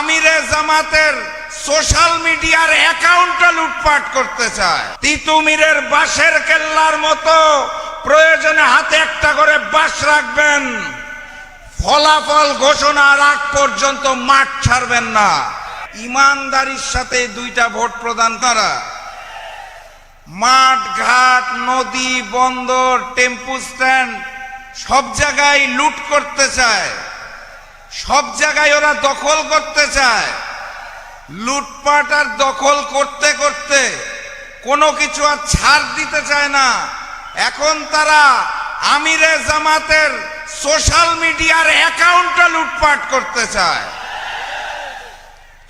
আমিরে জামাতের সোশ্যাল মিডিয়ার অ্যাকাউন্টটা লুটপাট করতে চায়। তিতুমিরের বাঁশের কেল্লার মতো প্রয়োজনে হাতে একটা করে বাঁশ রাখবেন, ফলাফল ঘোষণার আগ পর্যন্ত মাঠ ছাড়বেন না। ইমানদারির সাথে দুইটা ভোট প্রদান করা। মাঠ ঘাট, নদী, বন্দর, টেম্পু স্ট্যান্ড সব জায়গায় লুট করতে চায়, সব জায়গায় ওরা দখল করতে চায়। লুটপাট আর দখল করতে করতে কোনো কিছু আর ছাড় দিতে চায় না। এখন তারা আমিরে জামাতের সোশ্যাল মিডিয়ার অ্যাকাউন্টটা লুটপাট করতে চায়।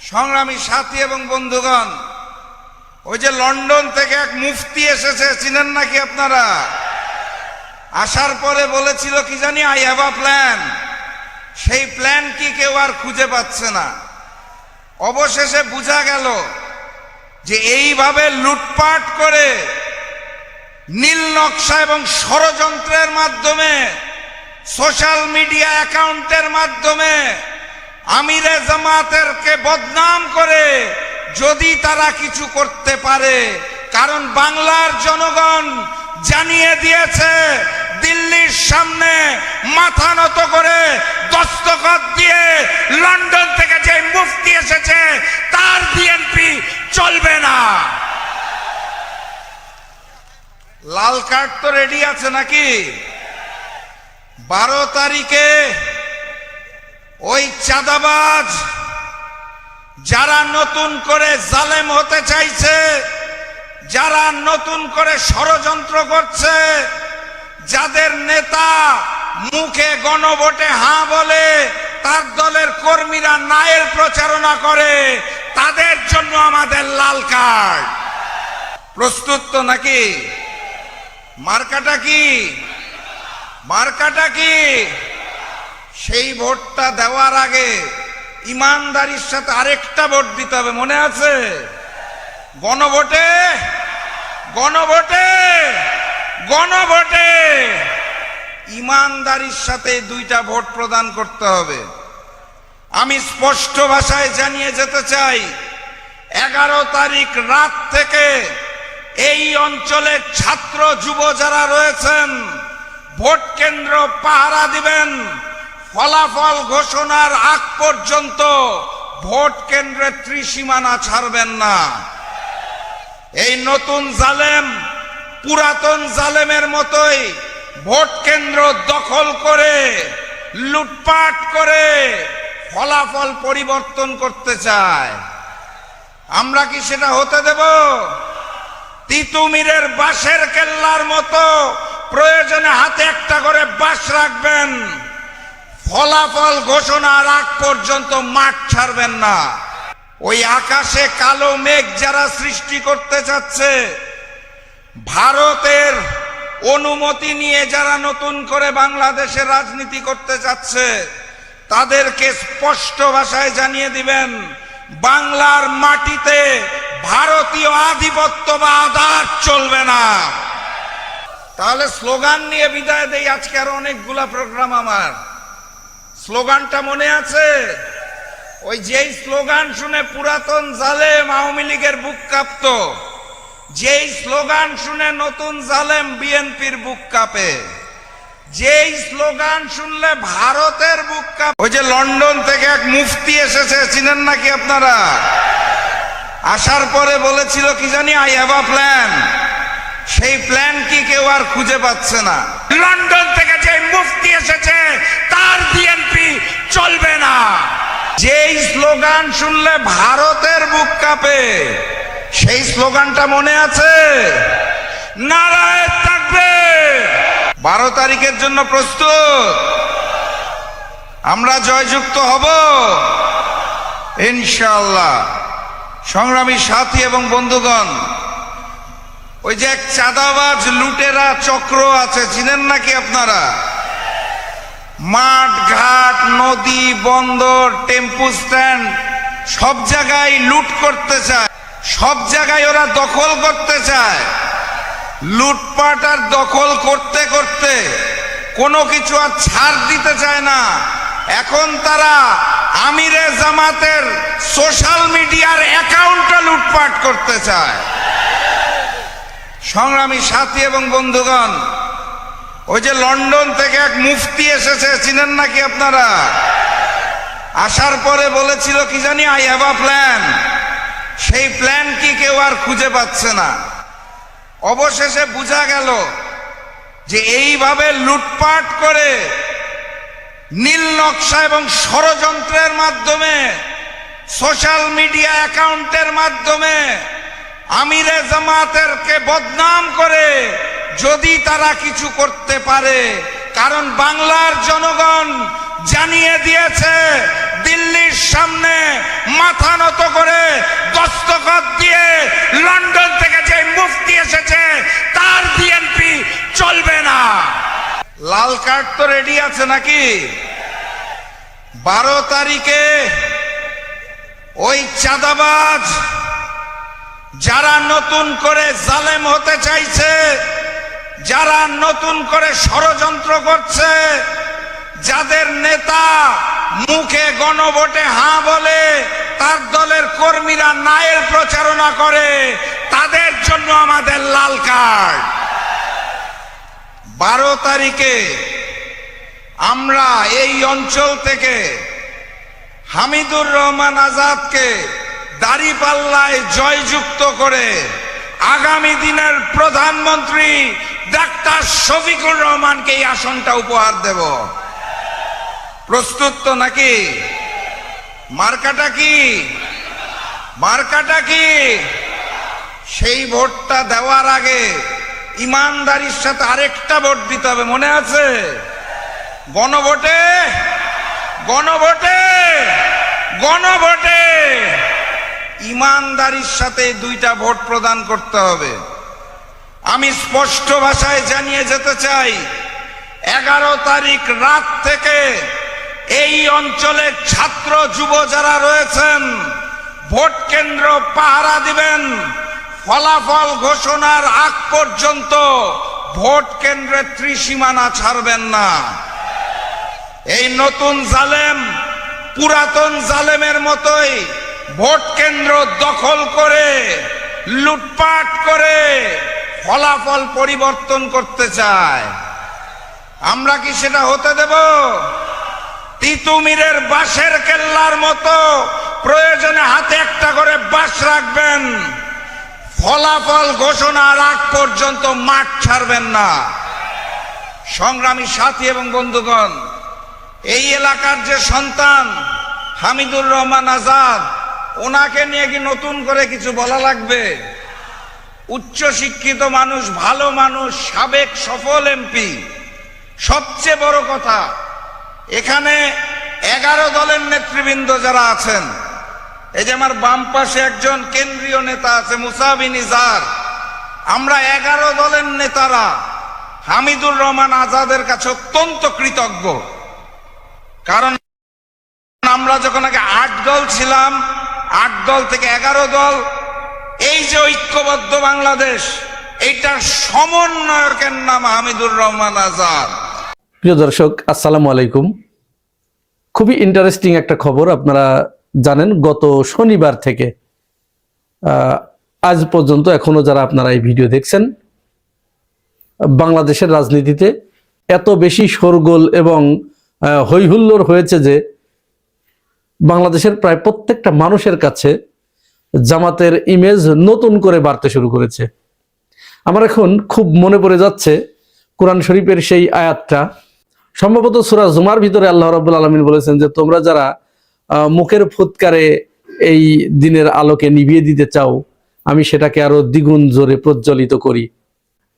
সংগ্রামী সাথী এবং বন্ধুগণ, ওই যে লন্ডন থেকে এক মুফতি এসেছে, চিনেন নাকি আপনারা? আসার পরে বলেছিল কি জানি, আই হ্যাভ আ প্ল্যান। সেই প্ল্যান কি কেউ আর খুঁজে পাচ্ছে না। অবশেষে বোঝা গেল যে এইভাবে লুটপাট করে নীল নকশা এবং ষড়যন্ত্রের মাধ্যমে, সোশ্যাল মিডিয়া অ্যাকাউন্টের মাধ্যমে আমিরে জামাতেরকে বদনাম করে যদি তারা কিছু করতে পারে, কারণ বাংলার জনগণ জানিয়ে দিয়েছে দিল্লির সামনে মাথা নত করে দস্তখত দিয়ে লন্ডন থেকে যে মুফতি এসেছে তার বিএনপি চলবে না। লাল কার্ড তো রেডি আছে নাকি? 12 তারিখে ওই চাঁদাবাজ যারা নতুন করে জালেম হতে চাইছে, যারা নতুন করে ষড়যন্ত্র করছে, যাদের নেতা মুখে গণভোটে হাঁ বলে তার দলের কর্মীরা নায়ের প্রচারণা করে, তাদের জন্য আমাদের লাল কার্ড। প্রস্তুত তো নাকি? মার্কাটা কি? মার্কাটা কি? সেই ভোটটা দেওয়ার আগে ইমানদারির সাথে আরেকটা ভোট দিতে হবে, মনে আছে? গণভোটে গণভোটে গণভোটে ইমানদারির সাথে দুইটা ভোট প্রদান করতে হবে। আমি স্পষ্ট ভাষায় জানিয়ে যেতে চাই, 11 তারিখ রাত থেকে এই অঞ্চলের ছাত্র যুব যারা রয়েছেন ভোট কেন্দ্র পাহারা দিবেন। ফলাফল ঘোষণার আগ পর্যন্ত ভোট কেন্দ্রের ত্রিসীমানা ছাড়বেন না। এই নতুন জালেম পুরাতন জালেমের মতোই ভোট কেন্দ্র দখল করে লুটপাট করে ফলাফল পরিবর্তন করতে চায়। আমরা কি সেটা হতে দেব? তিতুমিরের বাঁশের কেল্লার মতো প্রয়োজনে হাতে একটা করে বাঁশ রাখবেন, ফলাফল ঘোষণার আগ পর্যন্ত মাঠ ছাড়বেন না। ওই আকাশে কালো মেঘ যারা সৃষ্টি করতে চাচ্ছে, ভারতের অনুমতি নিয়ে যারা নতুন করে বাংলাদেশে রাজনীতি করতে চাচ্ছে, তাদেরকে স্পষ্ট ভাষায় জানিয়ে দিবেন, বাংলার মাটিতে ভারতীয় আধিপত্যবাদ আর চলবে না। তাহলে স্লোগান নিয়ে বিদায় দেই। আজকে আরো অনেকগুলা প্রোগ্রাম আমার। স্লোগানটা মনে আছে? ওই যেই স্লোগান শুনে পুরাতন জালেম আওয়ামী লীগের বুক কাঁপত, যেই স্লোগান শুনে নতুন জালেম বিএনপির বুক কাঁপে, যেই স্লোগান শুনলে ভারতের বুক কাঁপে। ওই যে লন্ডন থেকে এক মুফতি এসেছে, চিনেন নাকি আপনারা? আসার পরে বলেছিল কি জানি, আই হ্যাভ আ প্ল্যান। সেই প্ল্যান কি কেউ আর খুঁজে পাচ্ছে না। লন্ডন থেকে যে মুফতি এসেছে তার বিএনপি চলবে না। যেই স্লোগান শুনলে ভারতের বুক কাঁপে, সেই স্লোগানটা মনে আছে? নারায়ে তাকবীর। 12 তারিখের জন্য প্রস্তুত? আমরা জয়যুক্ত হব ইনশাআল্লাহ। সংগ্রামী সাথী এবং বন্ধুগণ, ওই যে এক চাঁদাবাজ লুটেরা চক্র আছে, চিনেন নাকি আপনারা? মাঠ ঘাট, নদী, বন্দর, টেম্পু স্ট্যান্ড সব জায়গায় লুট করতে চায়, সব জায়গায় ওরা দখল করতে চায়। লুটপাট আর দখল করতে করতে কোনো কিছু আর ছাড় দিতে চায় না। এখন তারা আমিরে জামাতের সোশ্যাল মিডিয়ার অ্যাকাউন্টটা লুটপাট করতে চায়। সংগ্রামী সাথী এবং বন্ধুগণ, ওই যে লন্ডন থেকে এক মুফতি এসেছে, চিনেন নাকি আপনারা? আসার পরে বলেছিল কি জানি, আই হ্যাভ আ প্ল্যান। সেই প্ল্যান কি কেউ আর খুঁজে পাচ্ছে না। অবশেষে বোঝা গেল যে এইভাবে লুটপাট করে নীল নকশা এবং ষড়যন্ত্রের মাধ্যমে সোশ্যাল মিডিয়া অ্যাকাউন্টের মাধ্যমে আমিরে জামাতেরকে বদনাম করে যদি তারা কিছু করতে পারে, কারণ বাংলার জনগণ জানিয়ে দিয়েছে দিল্লির সামনে মাথা নত করে দস্তখত দিয়ে লন্ডন থেকে যে মুফতি এসেছে তার বিএনপি চলবে না। লাল কার্ড তো রেডি আছে নাকি? 12 তারিখে ওই চাঁদাবাজ যারা নতুন করে জালেম হতে চাইছে, যারা নতুন করে ষড়যন্ত্র করছে, যাদের নেতা মুখে গণভোটে হাঁ বলে তার দলের কর্মীরা নায়ের প্রচারণা করে, তাদের জন্য আমাদের লাল কার্ড। 12 তারিখে আমরা এই অঞ্চল থেকে হামিদুর রহমান আজাদকে দাঁড়িপাল্লায় জয়যুক্ত করে আগামী দিনের প্রধানমন্ত্রী ডাক্তার শফিকুর রহমানকে এই আসনটা উপহার দেব। প্রস্তুত তো নাকি? মার্কাটা কি? মার্কাটা কি? সেই ভোটটা দেওয়ার আগে ইমানদারির সাথে আরেকটা ভোট দিতে হবে, মনে আছে? গণভোটে গণভোটে গণভোটে ইমানদারির সাথে 2টা ভোট প্রদান করতে হবে। আমি স্পষ্ট ভাষায় জানিয়ে যেতে চাই, 11 তারিখ রাত থেকে এই অঞ্চলের ছাত্র যুব যারা রয়েছেন ভোট কেন্দ্র পাহারা দিবেন। ফলাফল ঘোষণার আগ পর্যন্ত ভোট কেন্দ্রের ত্রিসীমানা ছাড়বেন না। এই নতুন জালেম পুরাতন জালেমের মতোই ভোট কেন্দ্র দখল করে লুটপাট করে ফলাফল পরিবর্তন করতে চায়। আমরা কি সেটা হতে দেব? তিতুমিরের বাঁশের কেল্লার মতো প্রয়োজনে হাতে একটা করে বাঁশ রাখবেন, ফলাফল ঘোষণার আগ পর্যন্ত মাঠ ছাড়বেন না। সংগ্রামী সাথী এবং বন্ধুগণ, এই এলাকার যে সন্তান হামিদুর রহমান আজাদ, ওনাকে নিয়ে কি নতুন করে কিছু বলা লাগবে? উচ্চ শিক্ষিত মানুষ, ভালো মানুষ, সাবেক সফল এমপি। সবচেয়ে বড় কথা, এখানে 11 দলের নেতৃবৃন্দ যারা আছেন, এই যে আমার বাম পাশে একজন কেন্দ্রীয় নেতা আছে মুসা বিন ইজার, আমরা 11 দলের নেতারা হামিদুর রহমান আজাদের কাছে অত্যন্ত কৃতজ্ঞ। কারণ আমরা যখন আগে 8 দল ছিলাম, 8 দল থেকে 11 দল, এই যে ঐক্যবদ্ধ বাংলাদেশ, এইটার সমন্বয়কের নাম হামিদুর রহমান আজাদ। প্রিয় দর্শক, আসসালামু আলাইকুম। খুবই ইন্টারেস্টিং একটা খবর। আপনারা জানেন গত শনিবার থেকে আজ পর্যন্ত এখনো যারা আপনারা এই ভিডিও দেখছেন, বাংলাদেশের রাজনীতিতে এত বেশি শোরগোল এবং হৈহুল্লোড় হয়েছে যে বাংলাদেশের প্রায় প্রত্যেকটা মানুষের কাছে জামাতের ইমেজ নতুন করে বাড়তে শুরু করেছে। আমার এখন খুব মনে পড়ে যাচ্ছে কোরআন শরীফের সেই আয়াতটা, সম্ভবত সূরা জুমার ভিতরে আল্লাহ রাব্বুল আলামিন বলেছেন যে তোমরা যারা মুখের ফুৎকারে এই দিনের আলোকে নিভিয়ে দিতে চাও, আমি সেটাকে আরো দ্বিগুণ জোরে প্রজ্বলিত করি।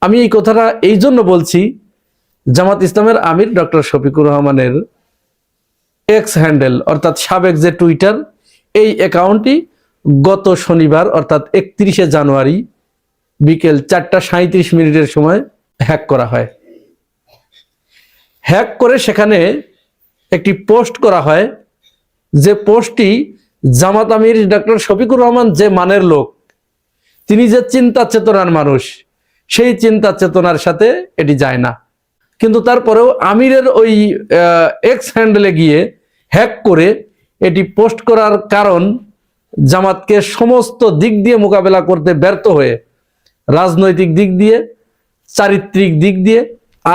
আমি এই কথাটা এই জন্য বলছি, জামাত ইসলামের আমির ডক্টর শফিকুর রহমানের এক্স হ্যান্ডেল অর্থাৎ সাবেক যে টুইটার, এই অ্যাকাউন্টটি গত শনিবার অর্থাৎ 31শে জানুয়ারি বিকেল 4:37 সময় হ্যাক করা হয়। হ্যাক করে সেখানে একটি পোস্ট করা হয়, যে পোস্টটি জামাত আমির ডক্টর শফিকুর রহমান যে মানের লোক, তিনি যে চিন্তা চেতনার মানুষ, সেই চিন্তা চেতনার সাথে এটি যায় না। কিন্তু তারপরেও আমিরের ওই এক্স হ্যান্ডেলে গিয়ে হ্যাক করে এটি পোস্ট করার কারণ জামাতকে সমস্ত দিক দিয়ে মোকাবেলা করতে ব্যর্থ হয়ে, রাজনৈতিক দিক দিয়ে, চারিত্রিক দিক দিয়ে,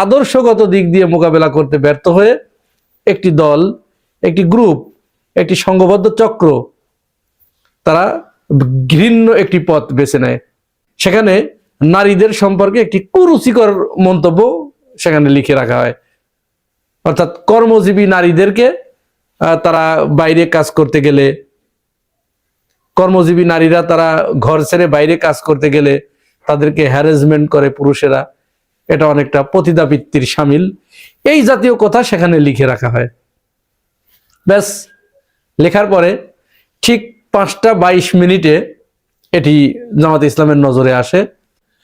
আদর্শগত দিক দিয়ে মোকাবেলা করতে ব্যর্থ হয়ে একটি দল, একটি গ্রুপ, একটি সংঘবদ্ধ চক্র তারা ঘৃণ্য একটি পথ বেছে নেয়। সেখানে নারীদের সম্পর্কে একটি কুরুচিকর মন্তব্য সেখানে লিখে রাখা হয়। অর্থাৎ কর্মজীবী নারীদেরকে তারা বাইরে কাজ করতে গেলে, কর্মজীবী নারীরা তারা ঘর ছেড়ে বাইরে কাজ করতে গেলে তাদেরকে হ্যারাসমেন্ট করে পুরুষেরা, এটা অনেকটা পতিতাবৃত্তির শামিল, এই জাতীয় কথা সেখানে লিখে রাখা হয়। ব্যাস, লেখার পরে ঠিক 5:22 এটি জামাত ইসলামের নজরে আসে।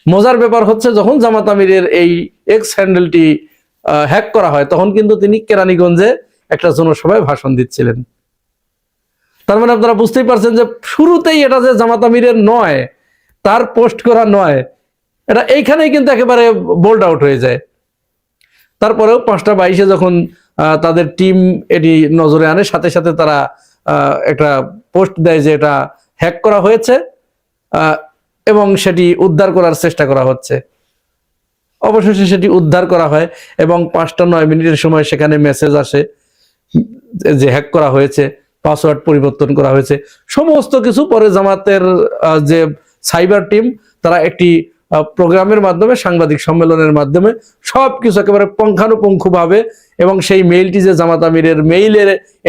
মজার ব্যাপার হচ্ছে, যখন জামাত আমিরের এই এক্স হ্যান্ডেলটি হ্যাক করা হয় তখন কিন্তু তিনি কেরানীগঞ্জে একটা জনসভায় ভাষণ দিচ্ছিলেন। তার মানে আপনারা বুঝতেই পারছেন যে শুরুতেই এটা যে জামাত আমিরের নয়, তার পোস্ট করা নয়, এটা এইখানেই কিন্তু একেবারে বোল্ড আউট হয়ে যায়। তারপরেও 5:22 যখন তাদের টিম এটি নজরে আনে, সাথে সাথে তারা একটা পোস্ট দেয় যে এটা হ্যাক করা হয়েছে এবং সেটি উদ্ধার করার চেষ্টা করা হচ্ছে। অবশেষে সেটি উদ্ধার করা হয় এবং 5:09 সময় সেখানে মেসেজ আসে যে হ্যাক করা হয়েছে, পাসওয়ার্ড পরিবর্তন করা হয়েছে, সমস্ত কিছু। পরে জামাতের যে সাইবার টিম তারা একটি প্রোগ্রামের মাধ্যমে, সাংবাদিক সম্মেলনের মাধ্যমে সবকিছু একেবারে পুঙ্খানুপুঙ্খভাবে, এবং সেই মেইলটি যে জামাত আমিরের মেইলে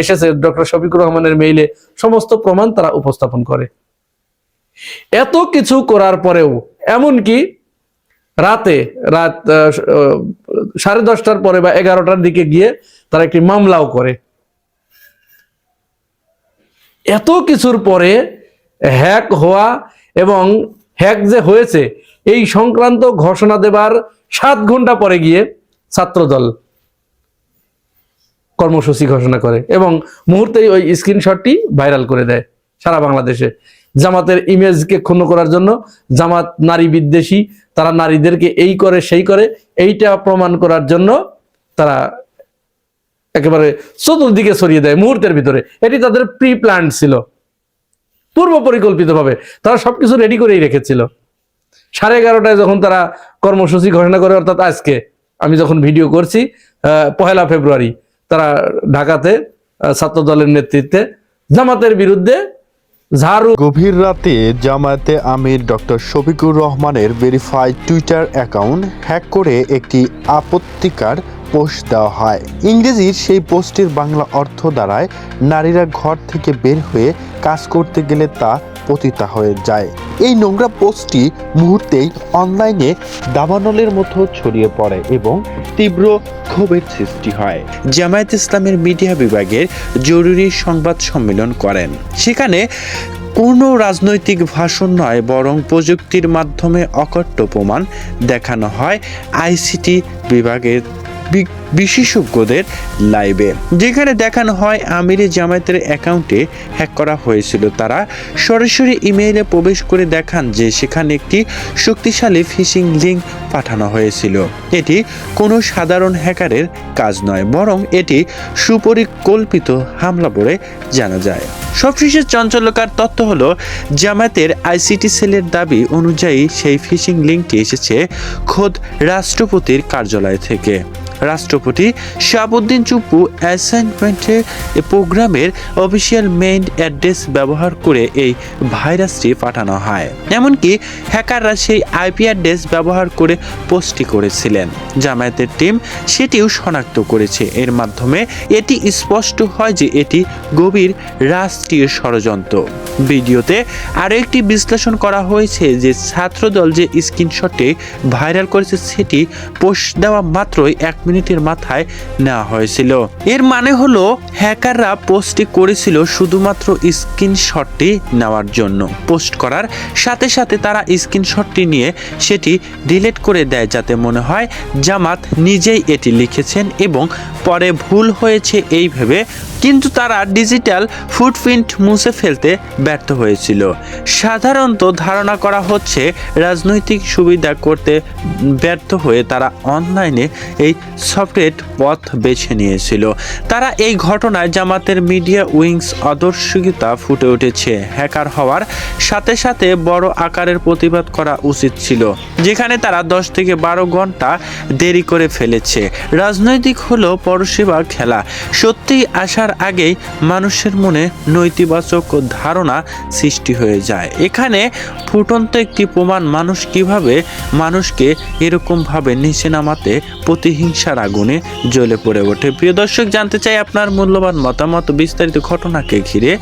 এসেছে, ডক্টর শফিকুর রহমানের মেইলে, সমস্ত প্রমাণ তারা উপস্থাপন করে। এত কিছু করার পরেও এমনকি রাত 10:30 পরে বা 11টার দিকে গিয়ে তারা একটি মামলাও করে। এত কিছুর পরে হ্যাক হওয়া এবং হ্যাক যে হয়েছে এই সংক্রান্ত ঘোষণা দেবার 7 ঘন্টা পরে গিয়ে ছাত্রদল কর্মসূচি ঘোষণা করে এবং মুহূর্তেই ওই স্ক্রিনশটটি ভাইরাল করে দেয় সারা বাংলাদেশে। জামাতের ইমেজকে ক্ষুণ্ণ করার জন্য, জামাত নারী বিদ্বেষী, তারা নারীদেরকে এই করে সেই করে, এইটা প্রমাণ করার জন্য তারা একেবারে চতুর্দিকে ছড়িয়ে দেয় মুহূর্তের ভিতরে। এটি তাদের প্রি প্ল্যান ছিল, পূর্ব পরিকল্পিতভাবে তারা সবকিছু রেডি করেই রেখেছিল। 11:30 যখন তারা কর্মসূচি ঘোষণা করে, অর্থাৎ আজকে আমি যখন ভিডিও করছি 1 ফেব্রুয়ারি, তারা ঢাকাতে ছাত্র দলের নেতৃত্বে জামাতের বিরুদ্ধে ঝাড়ু। গভীর রাতে জামায়াতে আমির ডক্টর শফিকুর রহমানের ভেরিফাইড টুইটার অ্যাকাউন্ট হ্যাক করে একটি আপত্তিকর পোস্ট দেওয়া হয়। ইংরেজির সেই পোস্টের বাংলা অর্থ দাঁড়ায়, নারীরা ঘর থেকে বের হয়ে কাজ করতে গেলে তা পতিতা হয়ে যায়। এই নোংরা পোস্টটি মুহূর্তেই অনলাইনে দাবানলের মতো ছড়িয়ে পড়ে এবং তীব্র ক্ষোভের সৃষ্টি হয়। জামায়াত ইসলামের মিডিয়া বিভাগের জরুরি সংবাদ সম্মেলন করেন। সেখানে কোনো রাজনৈতিক ভাষণ নয়, বরং প্রযুক্তির মাধ্যমে অকট্য প্রমাণ দেখানো হয় আইসিটি বিভাগের বিশেষজ্ঞদের লাইভে, যেখানে দেখানো হয় আমিরে জামায়াতের অ্যাকাউন্টে হ্যাক করা হয়েছিল। তারা সরাসরি ইমেইলে প্রবেশ করে দেখান যে সেখানে একটি শক্তিশালী ফিশিং লিঙ্ক পাঠানো হয়েছিল। এটি কোনো সাধারণ হ্যাকারের কাজ নয়, বরং এটি সুপরিকল্পিত হামলা বলে জানা যায়। সবশেষে চাঞ্চল্যকর তথ্য হলো, জামায়াতের আইসিটি সেলের দাবি অনুযায়ী সেই ফিশিং লিঙ্কটি এসেছে খোদ রাষ্ট্রপতির কার্যালয় থেকে। রাষ্ট্রপতি শাহাবুদ্দিন চুপ্পু অ্যাসাইনমেন্টের প্রোগ্রামের অফিসিয়াল মেইল অ্যাড্রেস ব্যবহার করে এই ভাইরাসটি পাঠানো হয়। এমনকি হ্যাকাররা সেই আইপি অ্যাড্রেস ব্যবহার করে পোস্টটি করেছিলেন। জামায়াতের টিম সেটিও শনাক্ত করেছে। এর মাধ্যমে এটি স্পষ্ট হয় যে এটি গভীর রাষ্ট্রীয় ষড়যন্ত্র। ভিডিওতে আরও একটি বিশ্লেষণ করা হয়েছে যে ছাত্রদল যে স্ক্রিনশটে ভাইরাল করেছে সেটি পোস্ট দেওয়া মাত্রই 1 মিনিটের মাথায় নেওয়া হয়েছিল। এর মানে হলো হ্যাকাররা পোস্টটি করেছিল শুধুমাত্র স্ক্রিনশটটি নেওয়ার জন্য। পোস্ট করার সাথে সাথে তারা স্ক্রিনশটটি নিয়ে সেটি ডিলিট করে দেয়, যাতে মনে হয় জামাত নিজেই এটি লিখেছেন এবং পরে ভুল হয়েছে এই ভেবে। কিন্তু তারা ডিজিটাল ফুটপ্রিন্ট মুছে ফেলতে ব্যর্থ হয়েছিল। সাধারণত ধারণা করা হচ্ছে রাজনৈতিক সুবিধা করতে ব্যর্থ হয়ে তারা অনলাইনে এই সফরেট পথ বেছে নিয়েছিল। তারা এই ঘটনায় জামাতের মিডিয়া উইংস আদর্শিকতা ফুটে উঠেছে। হ্যাকার হওয়ার সাথে সাথে বড় আকারের প্রতিবাদ করা উচিত ছিল, যেখানে তারা 10 থেকে 12 ঘন্টা দেরি করে ফেলেছে। রাজনৈতিক হলো পরসেবা খেলা। সত্যিই আসার আগেই মানুষের মনে নৈতিবাচক ধারণা সৃষ্টি হয়ে যায়। এখানে ফুটন্ত একটি প্রমাণ, মানুষ কিভাবে মানুষকে এরকমভাবে নিচে নামাতে প্রতিহিংসার আগুনে জ্বলে পড়ে ওঠে। প্রিয় দর্শক, জানতে চাই আপনার মূল্যবান মতামত বিস্তারিত ঘটনাকে ঘিরে।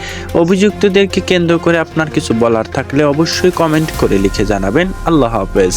অভিযুক্তদেরকে কেন্দ্র করে আপনার কিছু বলার থাকলে অবশ্যই কমেন্ট করে লিখে জানাবেন। আল্লাহ হাফেজ।